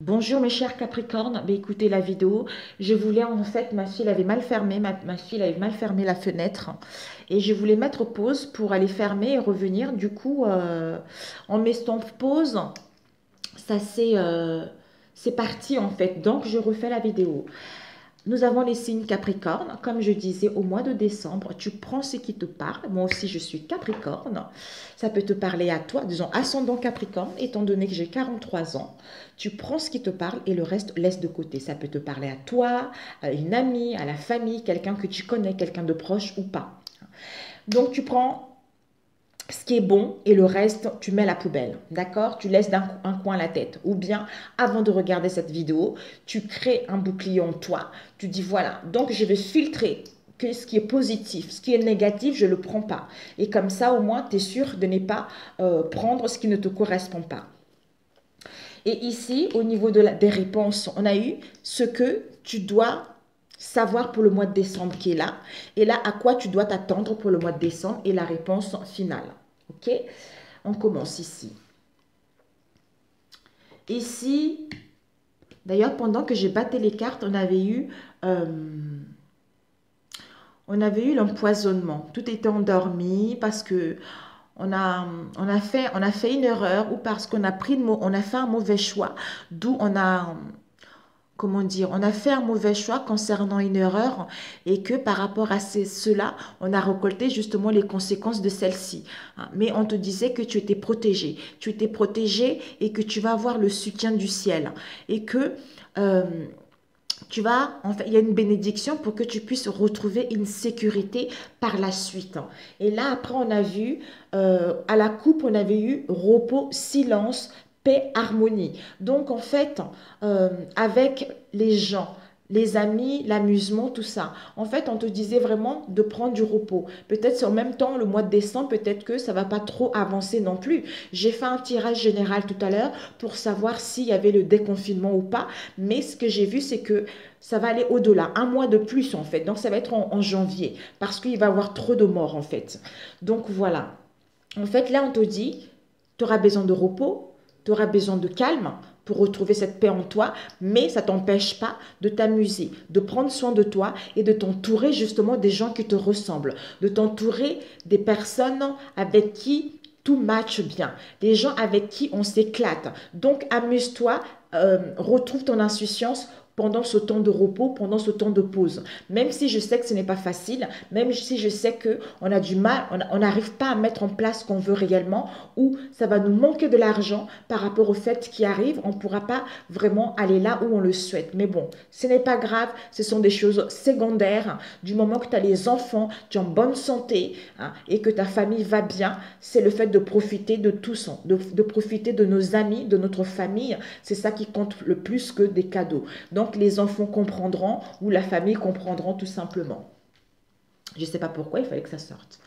Bonjour mes chers Capricornes, écoutez la vidéo, je voulais en fait, ma fille avait mal fermé, ma fille avait mal fermé la fenêtre et je voulais mettre pause pour aller fermer et revenir. Du coup, en mettant pause, ça c'est parti en fait, donc je refais la vidéo. Nous avons les signes Capricorne. Comme je disais, au mois de décembre, tu prends ce qui te parle. Moi aussi, je suis Capricorne. Ça peut te parler à toi, disons ascendant Capricorne, étant donné que j'ai 43 ans. Tu prends ce qui te parle et le reste laisse de côté. Ça peut te parler à toi, à une amie, à la famille, quelqu'un que tu connais, quelqu'un de proche ou pas. Donc, tu prends ce qui est bon et le reste, tu mets à la poubelle. D'accord? Tu laisses un coin la tête. Ou bien, avant de regarder cette vidéo, tu crées un bouclier en toi. Tu dis, voilà, donc je vais filtrer que ce qui est positif, ce qui est négatif, je ne le prends pas. Et comme ça, au moins, tu es sûr de ne pas prendre ce qui ne te correspond pas. Et ici, au niveau des réponses, on a eu ce que tu dois savoir pour le mois de décembre qui est là. Et là, à quoi tu dois t'attendre pour le mois de décembre et la réponse finale. OK? On commence ici. Ici, d'ailleurs, pendant que j'ai battu les cartes, euh, l'empoisonnement. Tout était endormi parce que on a fait une erreur ou parce qu'on a on a fait un mauvais choix, d'où on a comment dire, on a fait un mauvais choix concernant une erreur et que par rapport à cela, on a récolté justement les conséquences de celle-ci. Hein. Mais on te disait que tu étais protégé. Tu étais protégé et que tu vas avoir le soutien du ciel. Et que euh, en fait, il y a une bénédiction pour que tu puisses retrouver une sécurité par la suite. Et là, après, on a vu, à la coupe, on avait eu repos, silence, paix, harmonie. Donc, en fait, avec les gens, les amis, l'amusement, tout ça. En fait, on te disait vraiment de prendre du repos. Peut-être en même temps, le mois de décembre, peut-être que ça va pas trop avancer non plus. J'ai fait un tirage général tout à l'heure pour savoir s'il y avait le déconfinement ou pas. Mais ce que j'ai vu, c'est que ça va aller au-delà, un mois de plus en fait. Donc ça va être en janvier parce qu'il va y avoir trop de morts en fait. Donc voilà. En fait, là, on te dit, tu auras besoin de repos, tu auras besoin de calme pour retrouver cette paix en toi, mais ça ne t'empêche pas de t'amuser, de prendre soin de toi et de t'entourer justement des gens qui te ressemblent, de t'entourer des personnes avec qui tout matche bien, des gens avec qui on s'éclate. Donc amuse-toi, retrouve ton insouciance pendant ce temps de repos, pendant ce temps de pause. Même si je sais que ce n'est pas facile, même si je sais qu'on a du mal, on n'arrive pas à mettre en place ce qu'on veut réellement, ou ça va nous manquer de l'argent par rapport au fait qui arrive, on ne pourra pas vraiment aller là où on le souhaite. Mais bon, ce n'est pas grave, ce sont des choses secondaires. Du moment que tu as les enfants, tu es en bonne santé hein, et que ta famille va bien, c'est le fait de profiter de tous, de profiter de nos amis, de notre famille. C'est ça qui compte le plus que des cadeaux. Donc les enfants comprendront ou la famille comprendront tout simplement. Je ne sais pas pourquoi, il fallait que ça sorte.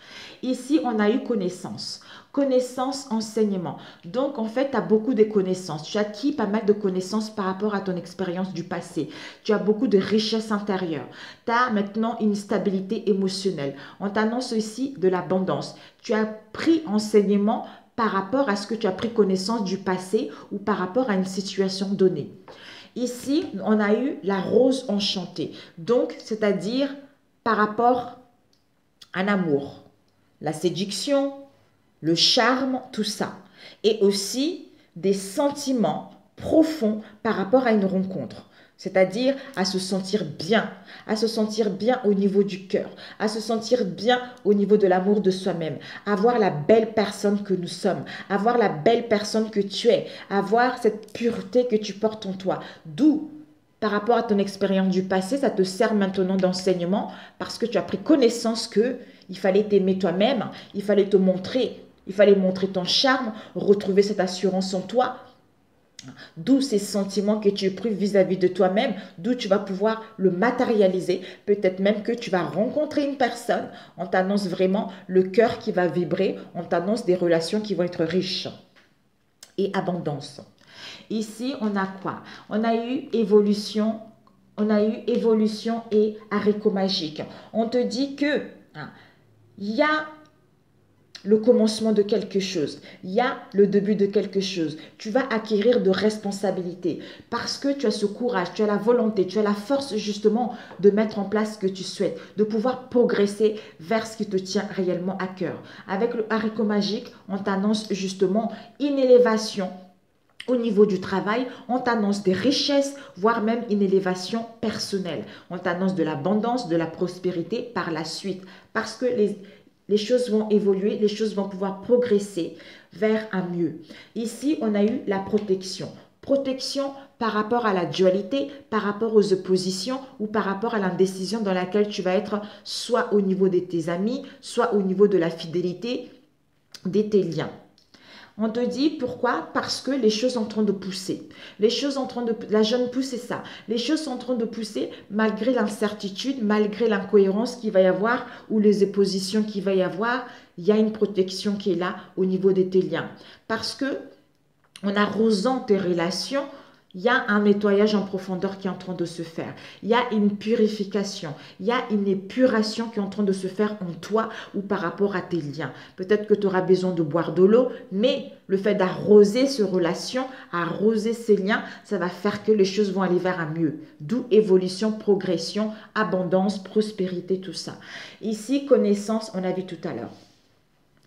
Ici, on a eu connaissance. Connaissance, enseignement. Donc, en fait, tu as beaucoup de connaissances. Tu as acquis pas mal de connaissances par rapport à ton expérience du passé. Tu as beaucoup de richesse intérieure. Tu as maintenant une stabilité émotionnelle. On t'annonce aussi de l'abondance. Tu as pris enseignement par rapport à ce que tu as pris connaissance du passé ou par rapport à une situation donnée. Ici, on a eu la rose enchantée. Donc, c'est-à-dire par rapport à l'amour, la séduction, le charme, tout ça. Et aussi des sentiments profonds par rapport à une rencontre. C'est-à-dire à se sentir bien au niveau du cœur, à se sentir bien au niveau de l'amour de soi-même, avoir la belle personne que nous sommes, avoir la belle personne que tu es, avoir cette pureté que tu portes en toi. D'où par rapport à ton expérience du passé, ça te sert maintenant d'enseignement parce que tu as pris connaissance que il fallait t'aimer toi-même, il fallait te montrer, il fallait montrer ton charme, retrouver cette assurance en toi. D'où ces sentiments que tu éprouves vis-à-vis de toi-même, d'où tu vas pouvoir le matérialiser. Peut-être même que tu vas rencontrer une personne, on t'annonce vraiment le cœur qui va vibrer, on t'annonce des relations qui vont être riches et abondance. Ici, on a quoi? On a eu évolution et haricot magique. On te dit que hein, il y a le commencement de quelque chose. Il y a le début de quelque chose. Tu vas acquérir de responsabilités parce que tu as ce courage, tu as la volonté, tu as la force justement de mettre en place ce que tu souhaites, de pouvoir progresser vers ce qui te tient réellement à cœur. Avec le haricot magique, on t'annonce justement une élévation au niveau du travail, on t'annonce des richesses, voire même une élévation personnelle. On t'annonce de l'abondance, de la prospérité par la suite. Parce que les choses vont évoluer, les choses vont pouvoir progresser vers un mieux. Ici, on a eu la protection. Protection par rapport à la dualité, par rapport aux oppositions ou par rapport à l'indécision dans laquelle tu vas être soit au niveau de tes amis, soit au niveau de la fidélité de tes liens. On te dit pourquoi? Parce que les choses sont en train de pousser. Les choses sont en train de... La jeune pousse, c'est ça. Les choses sont en train de pousser malgré l'incertitude, malgré l'incohérence qu'il va y avoir ou les oppositions qu'il va y avoir. Il y a une protection qui est là au niveau de tes liens. Parce que en arrosant tes relations, il y a un nettoyage en profondeur qui est en train de se faire. Il y a une purification. Il y a une épuration qui est en train de se faire en toi ou par rapport à tes liens. Peut-être que tu auras besoin de boire de l'eau, mais le fait d'arroser ces relations, arroser ces liens, ça va faire que les choses vont aller vers un mieux. D'où évolution, progression, abondance, prospérité, tout ça. Ici, connaissance, on a vu tout à l'heure.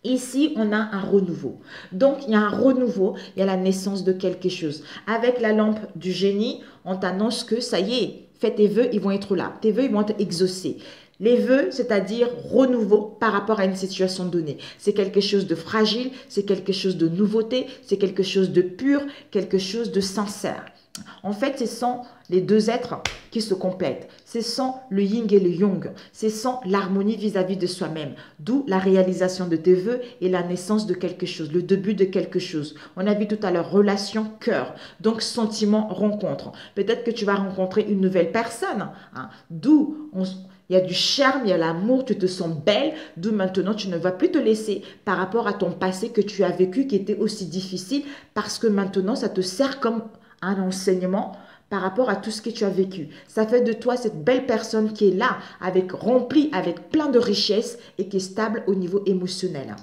Ici, on a un renouveau. Donc, il y a un renouveau, il y a la naissance de quelque chose. Avec la lampe du génie, on t'annonce que ça y est, fais tes vœux, ils vont être là. Tes vœux, ils vont être exaucés. Les vœux, c'est-à-dire renouveau par rapport à une situation donnée. C'est quelque chose de fragile, c'est quelque chose de nouveauté, c'est quelque chose de pur, quelque chose de sincère. En fait, ce sont les deux êtres qui se complètent. Ce sont le yin et le yang. Ce sont l'harmonie vis-à-vis de soi-même. D'où la réalisation de tes vœux et la naissance de quelque chose, le début de quelque chose. On a vu tout à l'heure relation, cœur. Donc, sentiment, rencontre. Peut-être que tu vas rencontrer une nouvelle personne. Hein, d'où il y a du charme, il y a l'amour, tu te sens belle, d'où maintenant tu ne vas plus te laisser par rapport à ton passé que tu as vécu qui était aussi difficile parce que maintenant ça te sert comme un enseignement par rapport à tout ce que tu as vécu. Ça fait de toi cette belle personne qui est là, remplie avec plein de richesses et qui est stable au niveau émotionnel.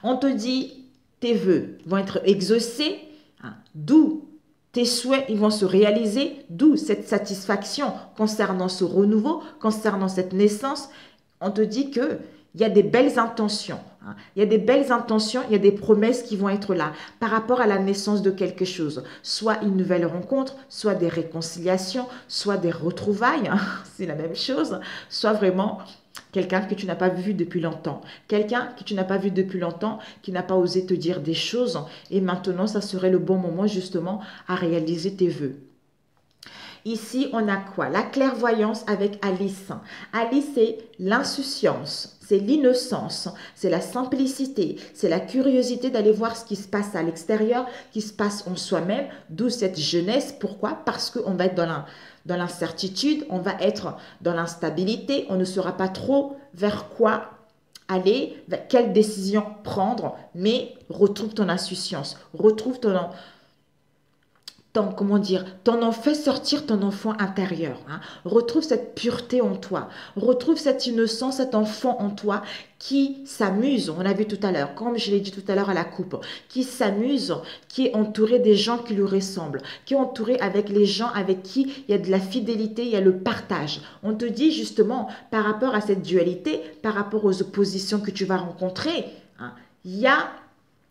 On te dit, tes vœux vont être exaucés, hein, d'où tes souhaits ils vont se réaliser, d'où cette satisfaction concernant ce renouveau, concernant cette naissance. On te dit que il y a des belles intentions. Hein. Il y a des belles intentions, il y a des promesses qui vont être là par rapport à la naissance de quelque chose. Soit une nouvelle rencontre, soit des réconciliations, soit des retrouvailles, hein, c'est la même chose, soit vraiment quelqu'un que tu n'as pas vu depuis longtemps. Quelqu'un que tu n'as pas vu depuis longtemps, qui n'a pas osé te dire des choses. Et maintenant, ça serait le bon moment justement à réaliser tes vœux. Ici, on a quoi? La clairvoyance avec Alice. Alice, c'est l'insouciance, c'est l'innocence, c'est la simplicité, c'est la curiosité d'aller voir ce qui se passe à l'extérieur, qui se passe en soi-même, d'où cette jeunesse. Pourquoi? Parce qu'on va être dans l'incertitude, on va être dans l'instabilité, on ne saura pas trop vers quoi aller, vers quelle décision prendre, mais retrouve ton insouciance, retrouve fais sortir ton enfant intérieur. Hein. Retrouve cette pureté en toi. Retrouve cette innocence, cet enfant en toi qui s'amuse. On a vu tout à l'heure, comme je l'ai dit tout à l'heure à la coupe, qui s'amuse, qui est entouré des gens qui lui ressemblent, qui est entouré avec les gens avec qui il y a de la fidélité, il y a le partage. On te dit justement, par rapport à cette dualité, par rapport aux oppositions que tu vas rencontrer, hein, il y a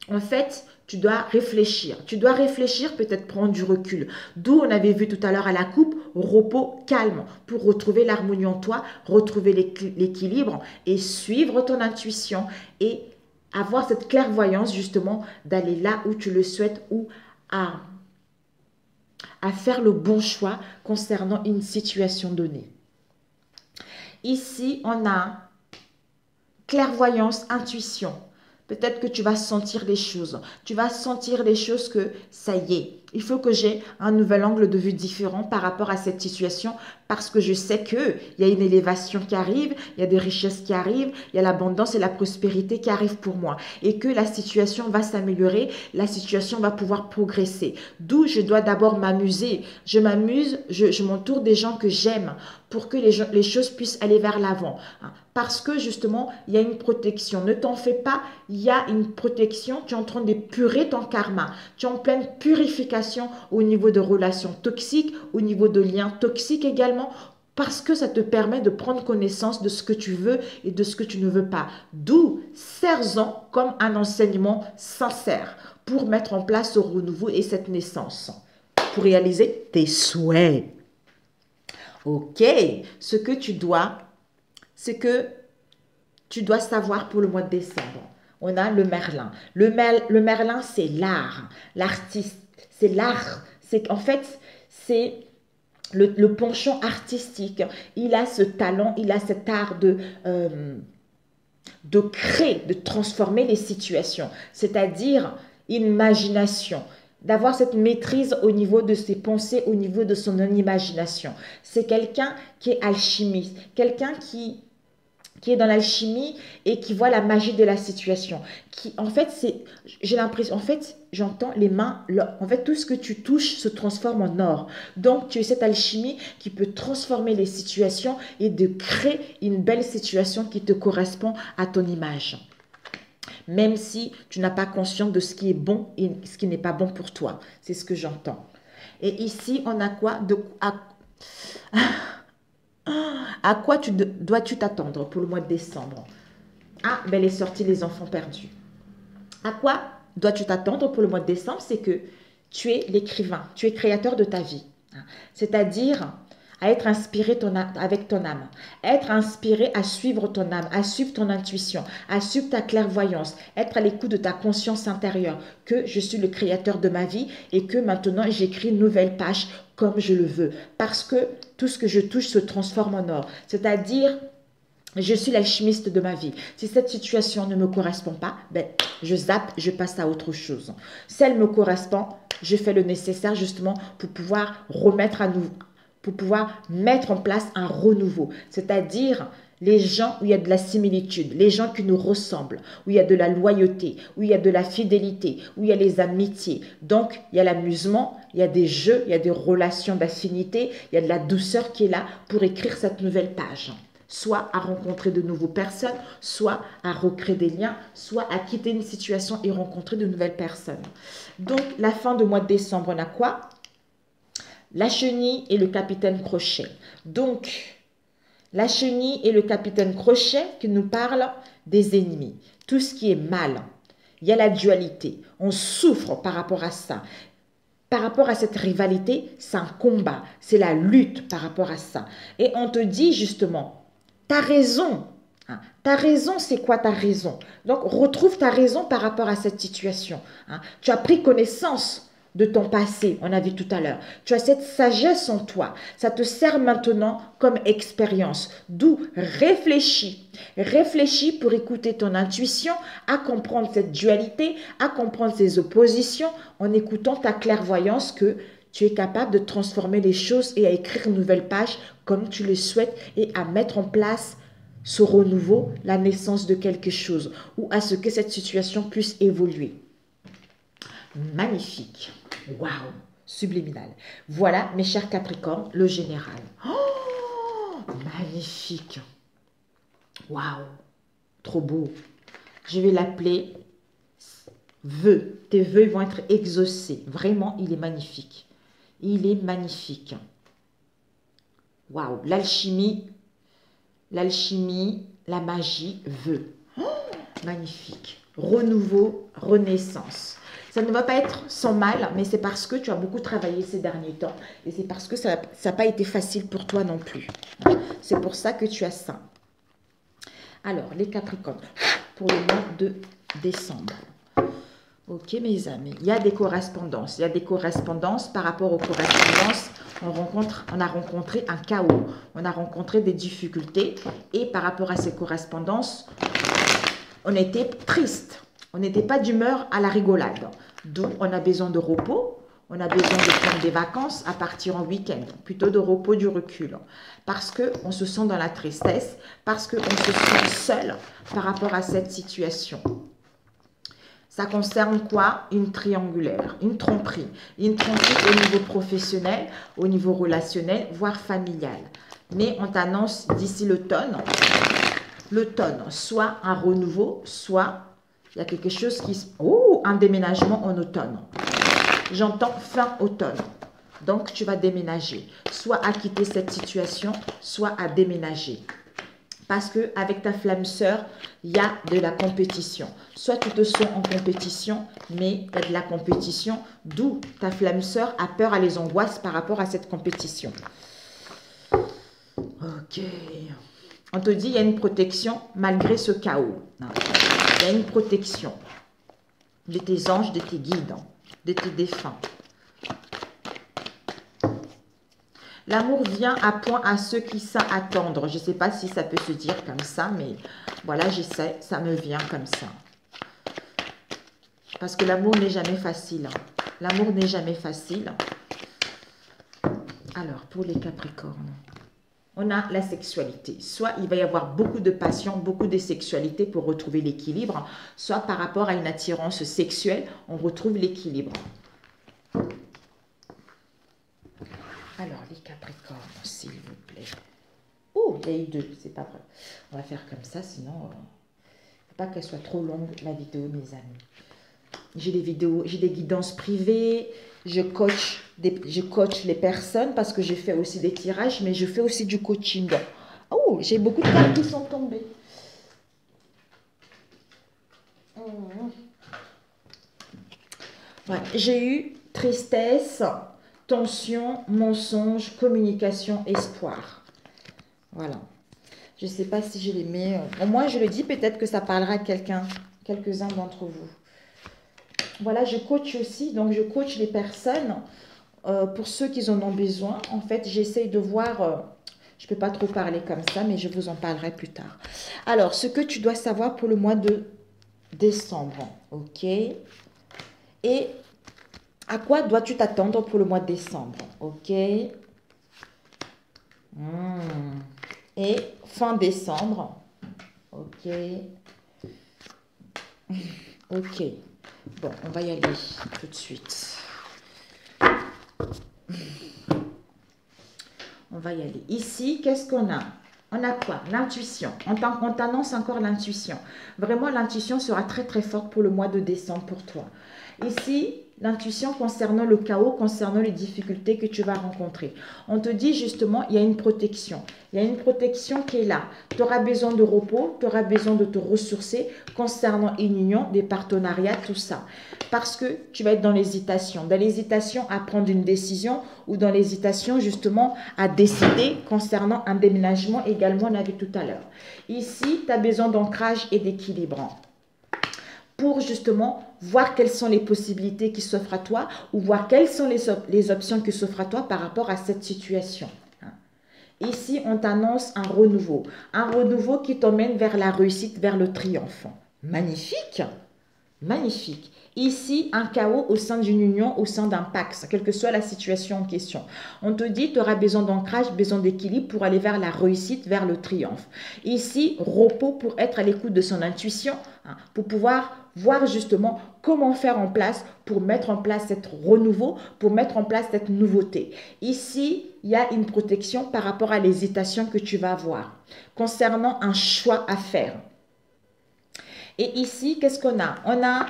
en fait, tu dois réfléchir. Tu dois réfléchir, peut-être prendre du recul. D'où on avait vu tout à l'heure à la coupe, repos, calme, pour retrouver l'harmonie en toi, retrouver l'équilibre et suivre ton intuition et avoir cette clairvoyance justement d'aller là où tu le souhaites ou à faire le bon choix concernant une situation donnée. Ici, on a clairvoyance, intuition. Peut-être que tu vas sentir les choses. Tu vas sentir les choses que ça y est. Il faut que j'ai un nouvel angle de vue différent par rapport à cette situation parce que je sais qu'il y a une élévation qui arrive, il y a des richesses qui arrivent, il y a l'abondance et la prospérité qui arrivent pour moi et que la situation va s'améliorer, la situation va pouvoir progresser. D'où je dois d'abord m'amuser. Je m'amuse, je m'entoure des gens que j'aime pour que les choses puissent aller vers l'avant. Parce que justement, il y a une protection. Ne t'en fais pas, il y a une protection. Tu es en train d'épurer ton karma. Tu es en pleine purification au niveau de relations toxiques, au niveau de liens toxiques également, parce que ça te permet de prendre connaissance de ce que tu veux et de ce que tu ne veux pas. D'où, sers-en comme un enseignement sincère pour mettre en place ce renouveau et cette naissance, pour réaliser tes souhaits. Ok, ce que tu dois savoir pour le mois de décembre. On a le Merlin. Le Merlin, c'est l'art, l'artiste. C'est l'art. En fait, c'est le penchant artistique. Il a ce talent, il a cet art de créer, de transformer les situations. C'est-à-dire une imagination, d'avoir cette maîtrise au niveau de ses pensées, au niveau de son imagination. C'est quelqu'un qui est alchimiste, quelqu'un qui est dans l'alchimie et qui voit la magie de la situation. En fait, j'ai l'impression, en fait, j'entends les mains, en fait, tout ce que tu touches se transforme en or. Donc, tu es cette alchimie qui peut transformer les situations et de créer une belle situation qui te correspond à ton image. Même si tu n'as pas conscience de ce qui est bon et ce qui n'est pas bon pour toi. C'est ce que j'entends. Et ici, on a quoi? À quoi dois-tu t'attendre pour le mois de décembre? Ah, ben les sorties, les enfants perdus. À quoi dois-tu t'attendre pour le mois de décembre? C'est que tu es l'écrivain, tu es créateur de ta vie. C'est-à-dire à être inspiré avec ton âme, être inspiré à suivre ton âme, à suivre ton intuition, à suivre ta clairvoyance, être à l'écoute de ta conscience intérieure, que je suis le créateur de ma vie et que maintenant j'écris une nouvelle page comme je le veux. Parce que tout ce que je touche se transforme en or. C'est-à-dire, je suis l'alchimiste de ma vie. Si cette situation ne me correspond pas, ben, je zappe, je passe à autre chose. Si elle me correspond, je fais le nécessaire justement pour pouvoir pour pouvoir mettre en place un renouveau. C'est-à-dire les gens où il y a de la similitude, les gens qui nous ressemblent, où il y a de la loyauté, où il y a de la fidélité, où il y a les amitiés. Donc, il y a l'amusement, il y a des jeux, il y a des relations d'affinité, il y a de la douceur qui est là pour écrire cette nouvelle page. Soit à rencontrer de nouvelles personnes, soit à recréer des liens, soit à quitter une situation et rencontrer de nouvelles personnes. Donc, la fin du mois de décembre, on a quoi? La chenille et le capitaine Crochet. Donc, la chenille et le capitaine Crochet qui nous parlent des ennemis. Tout ce qui est mal. Il y a la dualité. On souffre par rapport à ça. Par rapport à cette rivalité, c'est un combat. C'est la lutte par rapport à ça. Et on te dit justement, t'as raison. Ta raison, c'est quoi ta raison? Donc, retrouve ta raison par rapport à cette situation. Tu as pris connaissance de ton passé, on a vu tout à l'heure. Tu as cette sagesse en toi. Ça te sert maintenant comme expérience. D'où réfléchis. Réfléchis pour écouter ton intuition, à comprendre cette dualité, à comprendre ces oppositions, en écoutant ta clairvoyance que tu es capable de transformer les choses et à écrire une nouvelle page comme tu le souhaites et à mettre en place ce renouveau, la naissance de quelque chose ou à ce que cette situation puisse évoluer. Magnifique. Waouh, subliminal. Voilà, mes chers Capricornes, le général. Oh, magnifique. Waouh, trop beau. Je vais l'appeler vœux. Tes vœux vont être exaucés. Vraiment, il est magnifique. Il est magnifique. Waouh, l'alchimie, la magie, vœux. Oh, magnifique. Renouveau, renaissance. Ça ne va pas être sans mal, mais c'est parce que tu as beaucoup travaillé ces derniers temps. Et c'est parce que ça n'a pas été facile pour toi non plus. C'est pour ça que tu as ça. Alors, les Capricornes, pour le mois de décembre. Ok, mes amis, il y a des correspondances. Il y a des correspondances. Par rapport aux correspondances, on a rencontré un chaos. On a rencontré des difficultés. Et par rapport à ces correspondances, on était triste. On n'était pas d'humeur à la rigolade. Donc, on a besoin de repos, On a besoin de prendre des vacances à partir en week-end, plutôt de repos, du recul. Parce qu'on se sent dans la tristesse, parce qu'on se sent seul par rapport à cette situation. Ça concerne quoi? Une triangulaire, une tromperie. Une tromperie au niveau professionnel, au niveau relationnel, voire familial. Mais on t'annonce d'ici l'automne, soit un renouveau, soit il y a quelque chose qui... Oh, un déménagement en automne. J'entends fin automne. Donc, tu vas déménager. Soit à quitter cette situation, soit à déménager. Parce qu'avec ta flamme sœur, il y a de la compétition. Soit tu te sens en compétition, mais il y a de la compétition, d'où ta flamme sœur a peur, a les angoisses par rapport à cette compétition. Ok. On te dit, il y a une protection malgré ce chaos. Il y a une protection de tes anges, de tes guides, de tes défunts. L'amour vient à point à ceux qui savent attendre. Je ne sais pas si ça peut se dire comme ça, mais voilà, j'essaie, ça me vient comme ça. Parce que l'amour n'est jamais facile. L'amour n'est jamais facile. Alors, pour les Capricornes, on a la sexualité. Soit il va y avoir beaucoup de passion, beaucoup de sexualité pour retrouver l'équilibre, soit par rapport à une attirance sexuelle, on retrouve l'équilibre. Alors, les Capricornes, s'il vous plaît. Oh, il y a eu 2, c'est pas vrai. On va faire comme ça, sinon, il ne faut pas qu'elle soit trop longue, la vidéo, mes amis. J'ai des vidéos, j'ai des guidances privées, je coach les personnes parce que j'ai fait aussi des tirages, mais je fais aussi du coaching. Oh, j'ai beaucoup de cartes qui sont tombées. Ouais, j'ai eu tristesse, tension, mensonge, communication, espoir. Voilà. Je ne sais pas si je les mets. Au moins, je le dis, peut-être que ça parlera à quelques-uns d'entre vous. Voilà, je coach aussi. Donc, je coach les personnes pour ceux qui en ont besoin. En fait, j'essaye de voir... je ne peux pas trop parler comme ça, mais je vous en parlerai plus tard. Alors, ce que tu dois savoir pour le mois de décembre. OK. Et... à quoi dois-tu t'attendre pour le mois de décembre? Ok. Et fin décembre. Ok. Ok. Bon, on va y aller tout de suite. On va y aller. Ici, qu'est-ce qu'on a? On a quoi? L'intuition. On t'annonce encore l'intuition. Vraiment, l'intuition sera très très forte pour le mois de décembre pour toi. Ici, l'intuition concernant le chaos, concernant les difficultés que tu vas rencontrer. On te dit justement, il y a une protection. Il y a une protection qui est là. Tu auras besoin de repos, tu auras besoin de te ressourcer concernant une union, des partenariats, tout ça. Parce que tu vas être dans l'hésitation. Dans l'hésitation à prendre une décision ou dans l'hésitation justement à décider concernant un déménagement également, on a vu tout à l'heure. Ici, tu as besoin d'ancrage et d'équilibre. Pour justement voir quelles sont les possibilités qui s'offrent à toi ou voir quelles sont les options qui s'offrent à toi par rapport à cette situation. Ici, on t'annonce un renouveau qui t'emmène vers la réussite, vers le triomphe. Magnifique, magnifique. Ici, un chaos au sein d'une union, au sein d'un pax, quelle que soit la situation en question. On te dit, tu auras besoin d'ancrage, besoin d'équilibre pour aller vers la réussite, vers le triomphe. Ici, repos pour être à l'écoute de son intuition, pour pouvoir voir justement comment faire en place pour mettre en place cet renouveau, pour mettre en place cette nouveauté. Ici, il y a une protection par rapport à l'hésitation que tu vas avoir concernant un choix à faire. Et ici, qu'est-ce qu'on a? On a,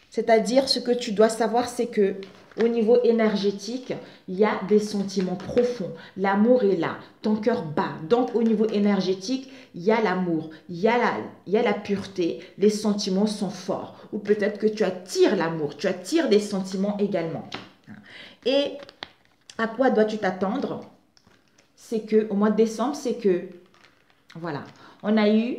c'est-à-dire ce que tu dois savoir, c'est que au niveau énergétique, il y a des sentiments profonds. L'amour est là, ton cœur bat. Donc, au niveau énergétique, il y a l'amour, il y a la pureté, les sentiments sont forts. Ou peut-être que tu attires l'amour, tu attires des sentiments également. Et à quoi dois-tu t'attendre? C'est que au mois de décembre, c'est que, voilà, on a eu...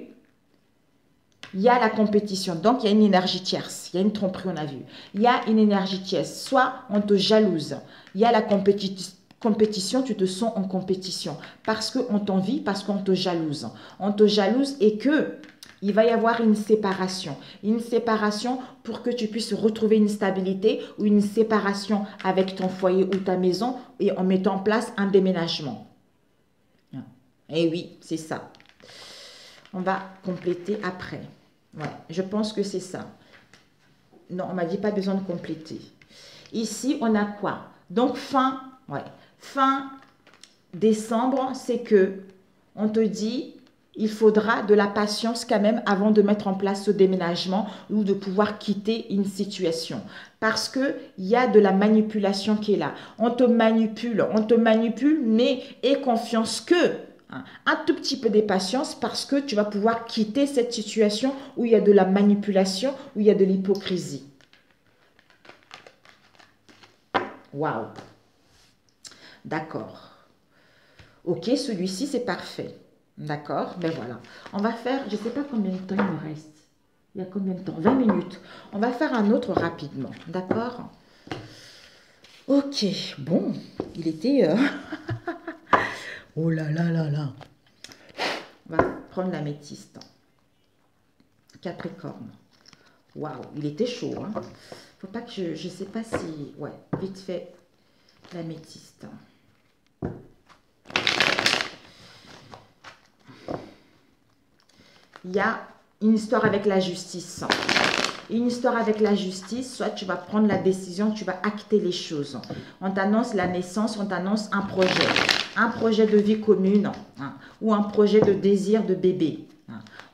il y a la compétition, donc il y a une énergie tierce, il y a une tromperie, on a vu. Il y a une énergie tierce, soit on te jalouse, il y a la compétition, tu te sens en compétition, parce qu'on t'envie, parce qu'on te jalouse. On te jalouse et que Il va y avoir une séparation. Une séparation pour que tu puisses retrouver une stabilité ou une séparation avec ton foyer ou ta maison et en mettant en place un déménagement. Et oui, c'est ça. On va compléter après. Ouais, je pense que c'est ça. Non, on m'a dit pas besoin de compléter. Ici, on a quoi? Donc, fin décembre, c'est que on te dit, il faudra de la patience quand même avant de mettre en place ce déménagement ou de pouvoir quitter une situation. Parce qu'il y a de la manipulation qui est là. On te manipule, mais aie confiance que un tout petit peu de patience parce que tu vas pouvoir quitter cette situation où il y a de la manipulation, où il y a de l'hypocrisie. Waouh. D'accord. Ok, celui-ci, c'est parfait. D'accord, ben voilà. On va faire, je ne sais pas combien de temps il me reste. Il y a combien de temps? 20 minutes. On va faire un autre rapidement. D'accord? Ok, bon, il était... oh là là là là. On va prendre l'améthyste. Capricorne. Waouh, il était chaud. Hein. Faut pas que je sais pas si... Ouais, vite fait, l'améthyste. Il y a une histoire avec la justice. Une histoire avec la justice, soit tu vas prendre la décision, tu vas acter les choses. On t'annonce la naissance, on t'annonce un projet de vie commune ou un projet de désir de bébé.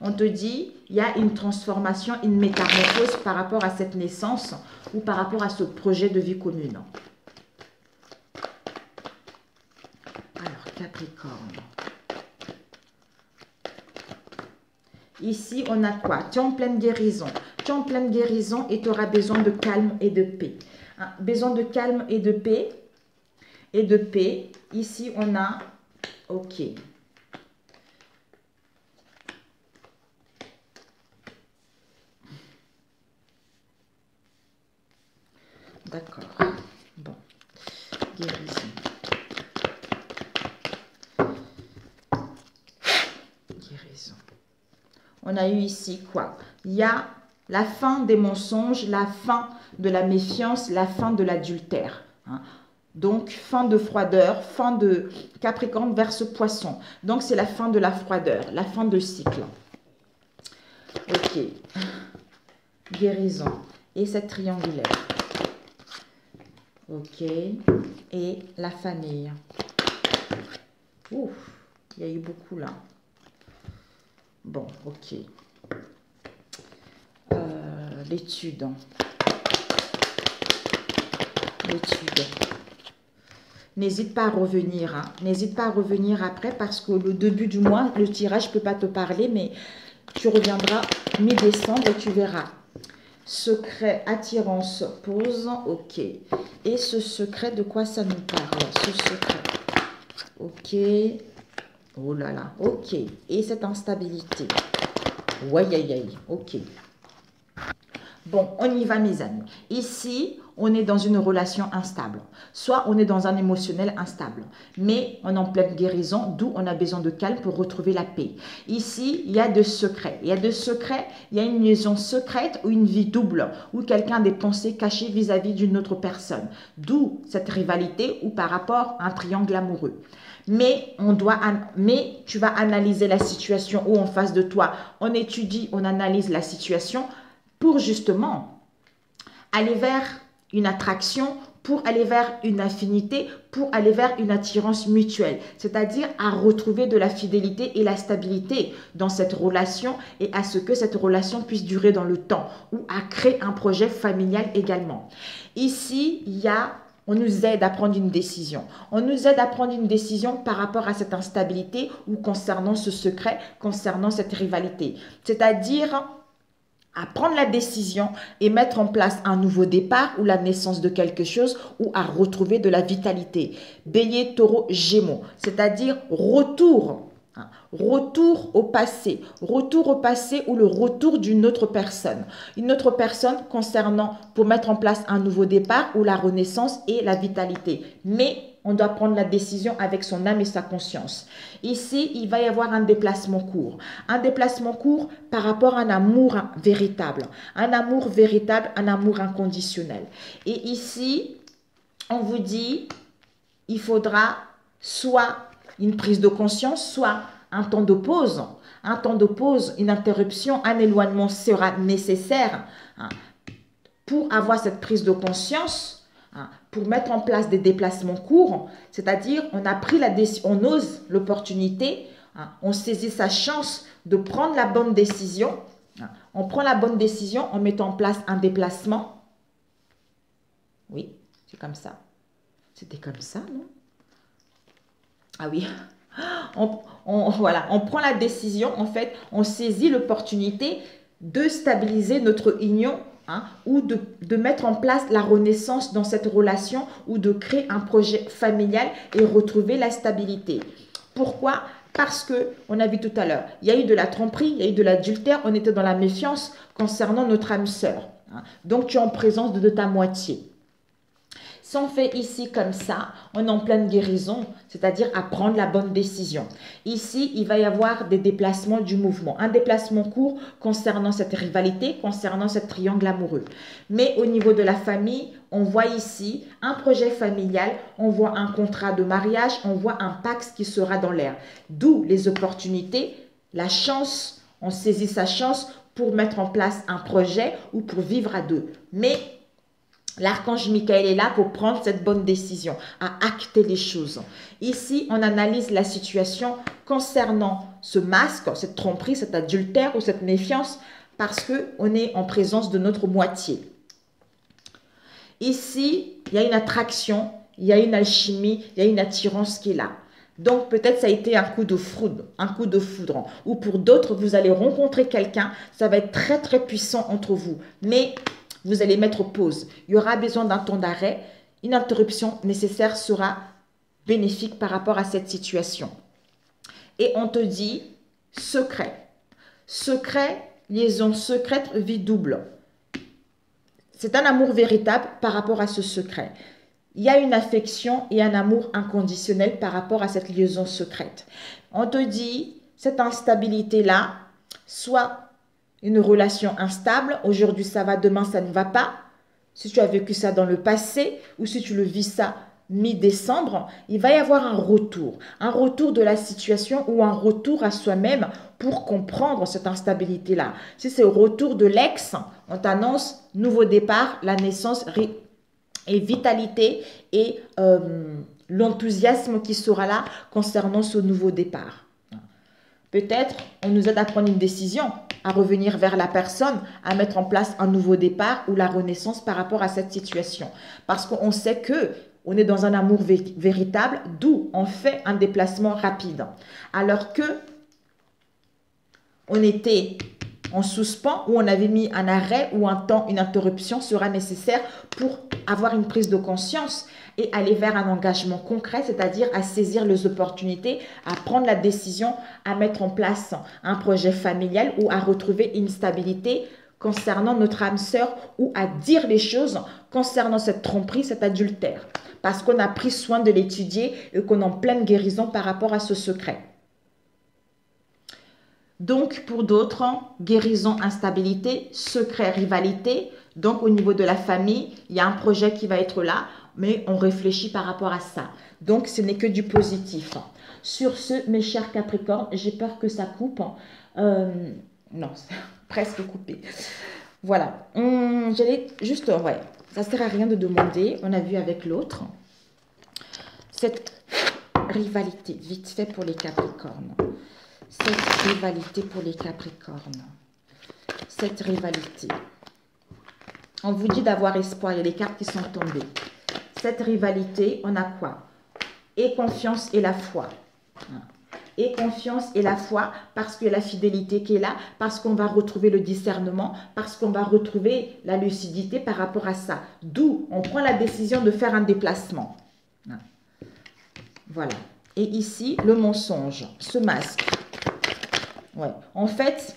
On te dit, il y a une transformation, une métamorphose par rapport à cette naissance ou par rapport à ce projet de vie commune. Alors, Capricorne. Ici, on a quoi? Tu es en pleine guérison. Tu es en pleine guérison et tu auras besoin de calme et de paix. Besoin de calme et de paix. Et de paix. Ici, on a... Ok. D'accord. Bon. Guérison. Guérison. On a eu ici quoi? Il y a la fin des mensonges, la fin de la méfiance, la fin de l'adultère. Donc, fin de froideur, fin de Capricorne vers ce poisson. Donc, c'est la fin de la froideur, la fin de cycle. Ok. Guérison. Et cette triangulaire. Ok. Et la famille. Ouf, il y a eu beaucoup là. Bon, ok. L'étude. L'étude. N'hésite pas à revenir. N'hésite pas à revenir après parce que le début du mois, le tirage, je ne peux pas te parler, mais tu reviendras mi-décembre et tu verras. Secret, attirance, pause, ok. Et ce secret, de quoi ça nous parle? Ce secret. Ok. Oh là là, ok. Et cette instabilité. Ouais, aïe, aïe, ok. Bon, on y va mes amis. Ici, on est dans une relation instable. Soit on est dans un émotionnel instable. Mais on est en pleine guérison, d'où on a besoin de calme pour retrouver la paix. Ici, il y a des secrets. Il y a des secrets, il y a une liaison secrète ou une vie double. Ou quelqu'un a des pensées cachées vis-à-vis d'une autre personne. D'où cette rivalité ou par rapport à un triangle amoureux. Mais tu vas analyser la situation ou en face de toi. On étudie, on analyse la situation pour justement aller vers une attraction, pour aller vers une affinité, pour aller vers une attirance mutuelle. C'est-à-dire à retrouver de la fidélité et la stabilité dans cette relation et à ce que cette relation puisse durer dans le temps ou à créer un projet familial également. Ici, on nous aide à prendre une décision. On nous aide à prendre une décision par rapport à cette instabilité ou concernant ce secret, concernant cette rivalité. C'est-à-dire à prendre la décision et mettre en place un nouveau départ ou la naissance de quelque chose ou à retrouver de la vitalité. Bélier, taureau, gémeaux, c'est-à-dire retour Hein. Retour au passé ou le retour d'une autre personne. Une autre personne concernant pour mettre en place un nouveau départ ou la renaissance et la vitalité. Mais on doit prendre la décision avec son âme et sa conscience. Ici, il va y avoir un déplacement court. Un déplacement court par rapport à un amour véritable. Un amour véritable, un amour inconditionnel. Et ici, on vous dit, il faudra soit une prise de conscience, soit un temps de pause. Un temps de pause, une interruption, un éloignement sera nécessaire pour avoir cette prise de conscience, pour mettre en place des déplacements courts, c'est-à-dire on a pris la décision, on ose l'opportunité, on saisit sa chance de prendre la bonne décision, on prend la bonne décision en mettant en place un déplacement. Oui, c'est comme ça. C'était comme ça, non? Ah oui, voilà, on prend la décision, en fait, on saisit l'opportunité de stabiliser notre union, ou de mettre en place la renaissance dans cette relation ou de créer un projet familial et retrouver la stabilité. Pourquoi? Parce que, on a vu tout à l'heure, il y a eu de la tromperie, il y a eu de l'adultère, on était dans la méfiance concernant notre âme sœur. Donc, tu es en présence de ta moitié. Si on fait ici comme ça, on est en pleine guérison, c'est-à-dire à prendre la bonne décision. Ici, il va y avoir des déplacements du mouvement. Un déplacement court concernant cette rivalité, concernant ce triangle amoureux. Mais au niveau de la famille, on voit ici un projet familial, on voit un contrat de mariage, on voit un pacte qui sera dans l'air. D'où les opportunités, la chance, on saisit sa chance pour mettre en place un projet ou pour vivre à deux. Mais l'archange Michael est là pour prendre cette bonne décision, à acter les choses. Ici, on analyse la situation concernant ce masque, cette tromperie, cet adultère ou cette méfiance, parce qu'on est en présence de notre moitié. Ici, il y a une attraction, il y a une alchimie, il y a une attirance qui est là. Donc, peut-être ça a été un coup de foudre. Ou pour d'autres, vous allez rencontrer quelqu'un, ça va être très, très puissant entre vous. Mais vous allez mettre pause. Il y aura besoin d'un temps d'arrêt. Une interruption nécessaire sera bénéfique par rapport à cette situation. Et on te dit secret. Secret, liaison secrète, vie double. C'est un amour véritable par rapport à ce secret. Il y a une affection et un amour inconditionnel par rapport à cette liaison secrète. On te dit, cette instabilité-là, soit une relation instable, aujourd'hui ça va, demain ça ne va pas. Si tu as vécu ça dans le passé ou si tu le vis ça mi-décembre, il va y avoir un retour de la situation ou un retour à soi-même pour comprendre cette instabilité-là. Si c'est au retour de l'ex, on t'annonce nouveau départ, la naissance et vitalité et l'enthousiasme qui sera là concernant ce nouveau départ. Peut-être on nous aide à prendre une décision, à revenir vers la personne, à mettre en place un nouveau départ ou la renaissance par rapport à cette situation. Parce qu'on sait que on est dans un amour véritable, d'où on fait un déplacement rapide. Alors que on était en suspens ou on avait mis un arrêt ou un temps, une interruption sera nécessaire pour avoir une prise de conscience et aller vers un engagement concret, c'est-à-dire à saisir les opportunités, à prendre la décision, à mettre en place un projet familial ou à retrouver une stabilité concernant notre âme sœur ou à dire les choses concernant cette tromperie, cet adultère. Parce qu'on a pris soin de l'étudier et qu'on est en pleine guérison par rapport à ce secret. Donc, pour d'autres, guérison, instabilité, secret, rivalité. Donc, au niveau de la famille, il y a un projet qui va être là, mais on réfléchit par rapport à ça. Donc, ce n'est que du positif. Sur ce, mes chers Capricornes, j'ai peur que ça coupe. Non, c'est presque coupé. Voilà. J'allais juste, ouais, ça ne sert à rien de demander. On a vu avec l'autre. Cette rivalité, vite fait pour les Capricornes. Cette rivalité pour les Capricornes. Cette rivalité. On vous dit d'avoir espoir. Il y a les cartes qui sont tombées. Cette rivalité, on a quoi? Et confiance et la foi. Et confiance et la foi parce que la fidélité qui est là, parce qu'on va retrouver le discernement, parce qu'on va retrouver la lucidité par rapport à ça. D'où on prend la décision de faire un déplacement. Voilà. et ici, le mensonge, ce masque. Ouais. En fait,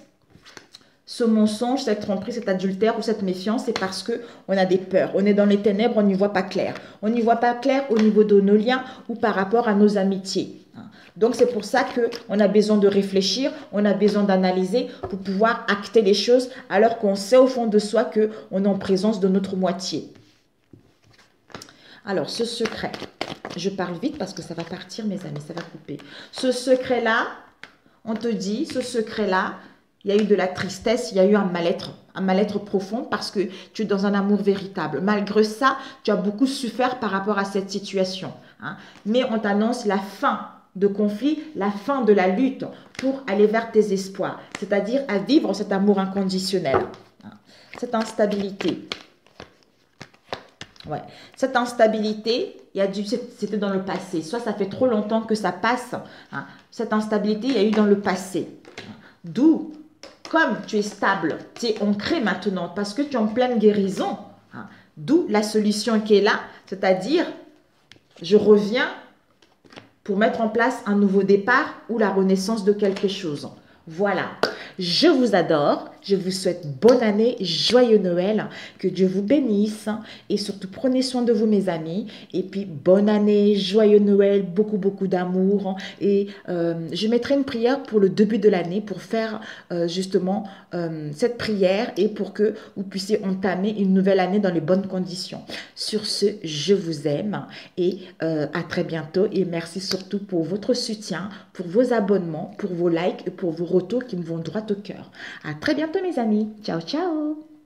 ce mensonge, cette tromperie, cet adultère ou cette méfiance, c'est parce qu'on a des peurs. On est dans les ténèbres, on n'y voit pas clair. On n'y voit pas clair au niveau de nos liens ou par rapport à nos amitiés. Donc, c'est pour ça qu'on a besoin de réfléchir, on a besoin d'analyser pour pouvoir acter les choses alors qu'on sait au fond de soi qu'on est en présence de notre moitié. Alors, ce secret, je parle vite parce que ça va partir, mes amis, ça va couper. Ce secret-là, on te dit, ce secret-là, il y a eu de la tristesse, il y a eu un mal-être profond parce que tu es dans un amour véritable. Malgré ça, tu as beaucoup souffert par rapport à cette situation. Hein. Mais on t'annonce la fin de conflit, la fin de la lutte pour aller vers tes espoirs, c'est-à-dire à vivre cet amour inconditionnel. Hein. Cette instabilité. Ouais. Cette instabilité, c'était dans le passé. Soit ça fait trop longtemps que ça passe. Hein. Cette instabilité, il y a eu dans le passé. D'où, comme tu es stable, tu es ancré maintenant parce que tu es en pleine guérison. Hein. D'où la solution qui est là, c'est-à-dire, je reviens pour mettre en place un nouveau départ ou la renaissance de quelque chose. Voilà. Je vous adore, je vous souhaite bonne année, joyeux Noël, que Dieu vous bénisse et surtout prenez soin de vous mes amis et puis bonne année, joyeux Noël, beaucoup d'amour et je mettrai une prière pour le début de l'année pour faire justement cette prière et pour que vous puissiez entamer une nouvelle année dans les bonnes conditions. Sur ce, je vous aime et à très bientôt et merci surtout pour votre soutien, pour vos abonnements, pour vos likes et pour vos retours qui me vont droit au cœur. À très bientôt mes amis. Ciao, ciao.